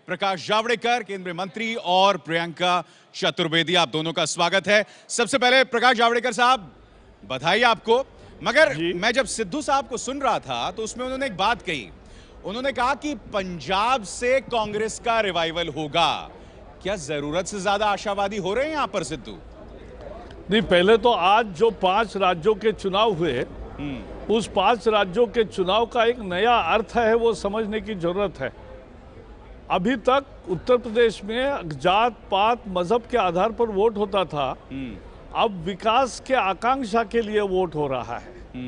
प्रकाश जावड़ेकर केंद्रीय मंत्री और प्रियंका चतुर्वेदी, आप दोनों का स्वागत है। सबसे पहले प्रकाश जावड़ेकर साहब, बधाई आपको। मगर मैं जब सिद्धू साहब को सुन रहा था तो उसमें उन्होंने एक बात कही। उन्होंने कहा कि पंजाब से कांग्रेस का रिवाइवल होगा। क्या जरूरत से ज्यादा आशावादी हो रहे हैं यहां पर सिद्धू? नहीं, पहले तो आज जो 5 राज्यों के चुनाव हुए, उस 5 राज्यों के चुनाव का एक नया अर्थ है, वो समझने की जरूरत है। अभी तक उत्तर प्रदेश में जात पात मजहब के आधार पर वोट होता था, अब विकास के आकांक्षा के लिए वोट हो रहा है।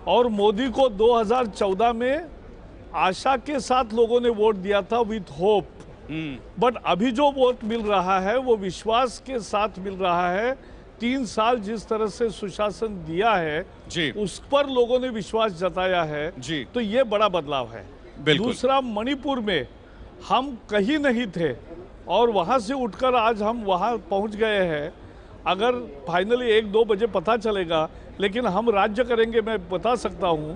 और मोदी को 2014 में आशा के साथ लोगों ने वोट दिया था, विथ होप। बट अभी जो वोट मिल रहा है वो विश्वास के साथ मिल रहा है। 3 साल जिस तरह से सुशासन दिया है जी, उस पर लोगों ने विश्वास जताया है जी। तो ये बड़ा बदलाव है। दूसरा, मणिपुर में हम कहीं नहीं थे और वहां से उठकर आज हम वहां पहुंच गए हैं। अगर फाइनली 1-2 बजे पता चलेगा, लेकिन हम राज्य करेंगे, मैं बता सकता हूं।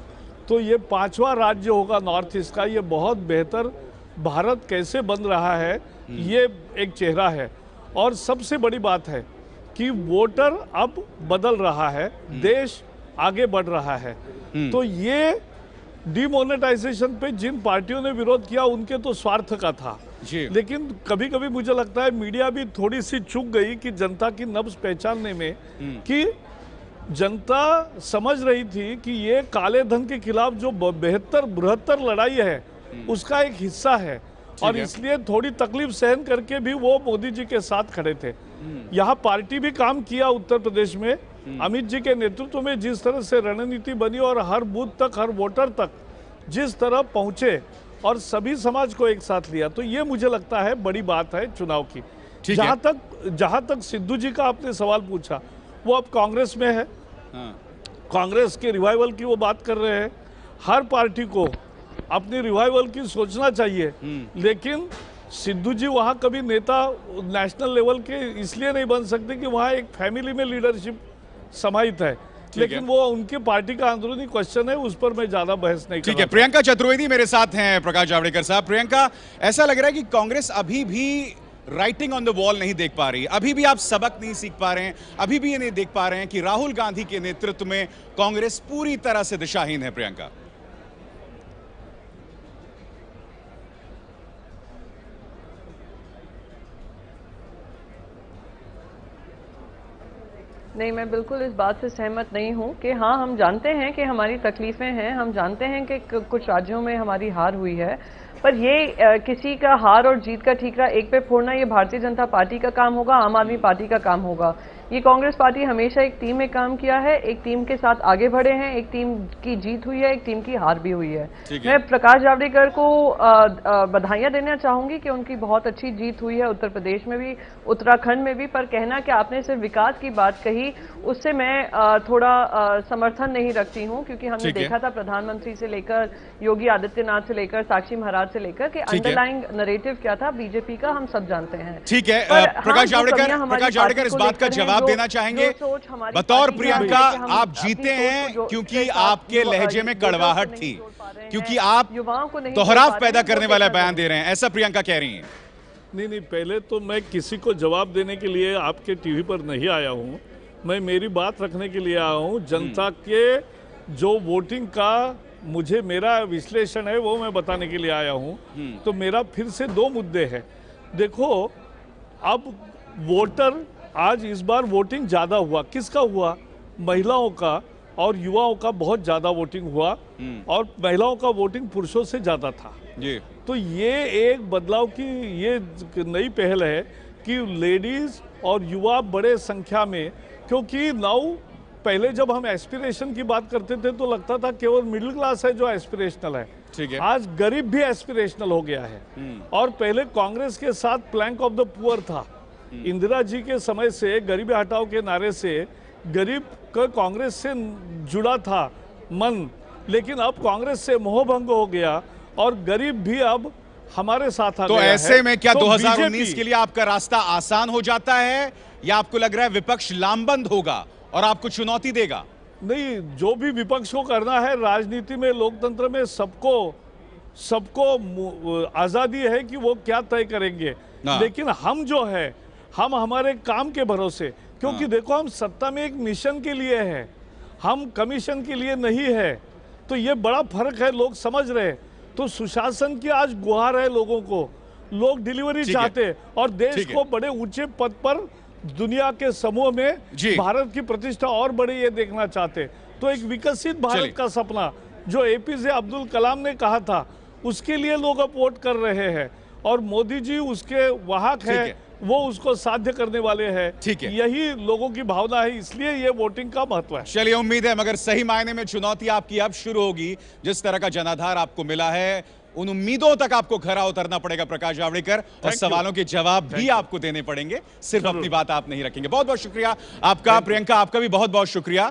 तो ये 5वां राज्य होगा नॉर्थ ईस्ट का। ये बहुत बेहतर भारत कैसे बन रहा है, ये एक चेहरा है। और सबसे बड़ी बात है कि वोटर अब बदल रहा है, देश आगे बढ़ रहा है। तो ये डिमोनेटाइजेशन पे जिन पार्टियों ने विरोध किया, उनके तो स्वार्थ का था जी। लेकिन कभी कभी मुझे लगता है मीडिया भी थोड़ी सी चूक गई कि जनता की नब्ज पहचानने में, कि जनता समझ रही थी कि ये काले धन के खिलाफ जो बृहत्तर लड़ाई है उसका एक हिस्सा है, और इसलिए थोड़ी तकलीफ सहन करके भी वो मोदी जी के साथ खड़े थे। यहाँ पार्टी भी काम किया उत्तर प्रदेश में, अमित जी के नेतृत्व में जिस तरह से रणनीति बनी और हर बूथ तक, हर वोटर तक जिस तरह पहुंचे और सभी समाज को एक साथ लिया, तो ये मुझे लगता है बड़ी बात है चुनाव की। जहां तक सिद्धू जी का आपने सवाल पूछा, वो अब कांग्रेस में है। कांग्रेस के रिवाइवल की वो बात कर रहे हैं। हर पार्टी को अपनी रिवाइवल की सोचना चाहिए, लेकिन सिद्धू जी वहां कभी नेता नेशनल लेवल के इसलिए नहीं बन सकते कि वहां एक फैमिली में लीडरशिप समाहित है। लेकिन वो उनके पार्टी का अंदरूनी क्वेश्चन है, उस पर मैं ज्यादा बहस नहीं करूंगा। ठीक है, प्रियंका चतुर्वेदी मेरे साथ हैं प्रकाश जावड़ेकर साहब। प्रियंका, ऐसा लग रहा है कि कांग्रेस अभी भी राइटिंग ऑन द वॉल नहीं देख पा रही, अभी भी आप सबक नहीं सीख पा रहे हैं, अभी भी ये नहीं देख पा रहे हैं कि राहुल गांधी के नेतृत्व में कांग्रेस पूरी तरह से दिशाहीन है। प्रियंका, नहीं, मैं बिल्कुल इस बात से सहमत नहीं हूं कि हाँ, हम जानते हैं कि हमारी तकलीफें हैं, हम जानते हैं कि कुछ राज्यों में हमारी हार हुई है, पर ये किसी का हार और जीत का ठीकरा एक पे फोड़ना, ये भारतीय जनता पार्टी का काम होगा, आम आदमी पार्टी का काम होगा। ये कांग्रेस पार्टी हमेशा एक टीम में काम किया है, एक टीम के साथ आगे बढ़े हैं, एक टीम की जीत हुई है, एक टीम की हार भी हुई है। मैं प्रकाश जावड़ेकर को बधाइयां देना चाहूंगी कि उनकी बहुत अच्छी जीत हुई है, उत्तर प्रदेश में भी, उत्तराखंड में भी। पर कहना कि आपने सिर्फ विकास की बात कही, उससे मैं थोड़ा समर्थन नहीं रखती हूँ, क्योंकि हमने देखा था प्रधानमंत्री से लेकर योगी आदित्यनाथ से लेकर साक्षी महाराज से लेकर कि अंडरलाइंग नैरेटिव क्या था बीजेपी का, हम सब जानते हैं। ठीक है, प्रकाश जावड़ेकर इस बात का जवाब देना चाहेंगे? बतौर प्रियंका, आप जीते हैं क्योंकि आपके लहजे में कड़वाहट थी, क्योंकि आप दोहराव पैदा करने वाला बयान दे रहे हैं, ऐसा प्रियंका कह रही हैं। नहीं, पहले तो मैं किसी को जवाब देने के लिए आपके टीवी पर नहीं आया हूं, मैं मेरी बात रखने के लिए आया हूं। जनता के जो वोटिंग का मुझे मेरा विश्लेषण है वो मैं बताने के लिए आया हूं। तो मेरा फिर से 2 मुद्दे हैं। देखो, अब वोटर, आज इस बार वोटिंग ज़्यादा हुआ, किसका हुआ? महिलाओं का और युवाओं का बहुत ज़्यादा वोटिंग हुआ, और महिलाओं का वोटिंग पुरुषों से ज़्यादा था जी। तो ये एक बदलाव की ये नई पहल है कि लेडीज़ और युवा बड़े संख्या में, क्योंकि नाउ पहले जब हम एस्पिरेशन की बात करते थे तो लगता था केवल मिडिल क्लास है जो एस्पिरेशनल है, ठीक है। आज गरीब भी एस्पिरेशनल हो गया है। और पहले कांग्रेस के साथ प्लैंक ऑफ द पुअर था। इंदिरा जी के समय से, गरीबी हटाओ के नारे से गरीब का कांग्रेस से जुड़ा था मन, लेकिन अब कांग्रेस से मोहभंग हो गया और गरीब भी अब हमारे साथ आ गया है। तो ऐसे में क्या 2019 के लिए आपका रास्ता आसान हो जाता है, या आपको लग रहा है विपक्ष लामबंद होगा और आपको चुनौती देगा? नहीं, जो भी विपक्ष को करना है, राजनीति में, लोकतंत्र में सबको सबको आज़ादी है कि वो क्या तय करेंगे, हाँ। लेकिन हम जो है हम हमारे काम के भरोसे, क्योंकि हाँ। देखो हम सत्ता में एक मिशन के लिए है, हम कमीशन के लिए नहीं है, तो ये बड़ा फर्क है, लोग समझ रहे हैं। तो सुशासन की आज गुहार है लोगों को, लोग डिलीवरी ठीक है। चाहते हैं और देश ठीक है। को बड़े ऊंचे पद पर दुनिया के समूह में जी। भारत की प्रतिष्ठा और बड़ी ये देखना चाहते हैं। तो एक विकसित चलिए। भारत का सपना जो एपीजे अब्दुल कलाम ने कहा था, उसके लिए लोग अब वोट कर रहे हैं और मोदी जी उसके वाहक ठीक है, है। वो उसको साध्य करने वाले हैं। ठीक है। यही लोगों की भावना है, इसलिए ये वोटिंग का महत्व है। चलिए, उम्मीद है मगर सही मायने में चुनौती आपकी अब शुरू होगी। जिस तरह का जनाधार आपको मिला है, उन उम्मीदों तक आपको खरा उतरना पड़ेगा प्रकाश जावड़ेकर, और you. सवालों के जवाब भी Thank you. आपको देने पड़ेंगे, सिर्फ जरूर। अपनी बात आप नहीं रखेंगे। बहुत बहुत शुक्रिया आपका। प्रियंका, आपका भी बहुत बहुत शुक्रिया।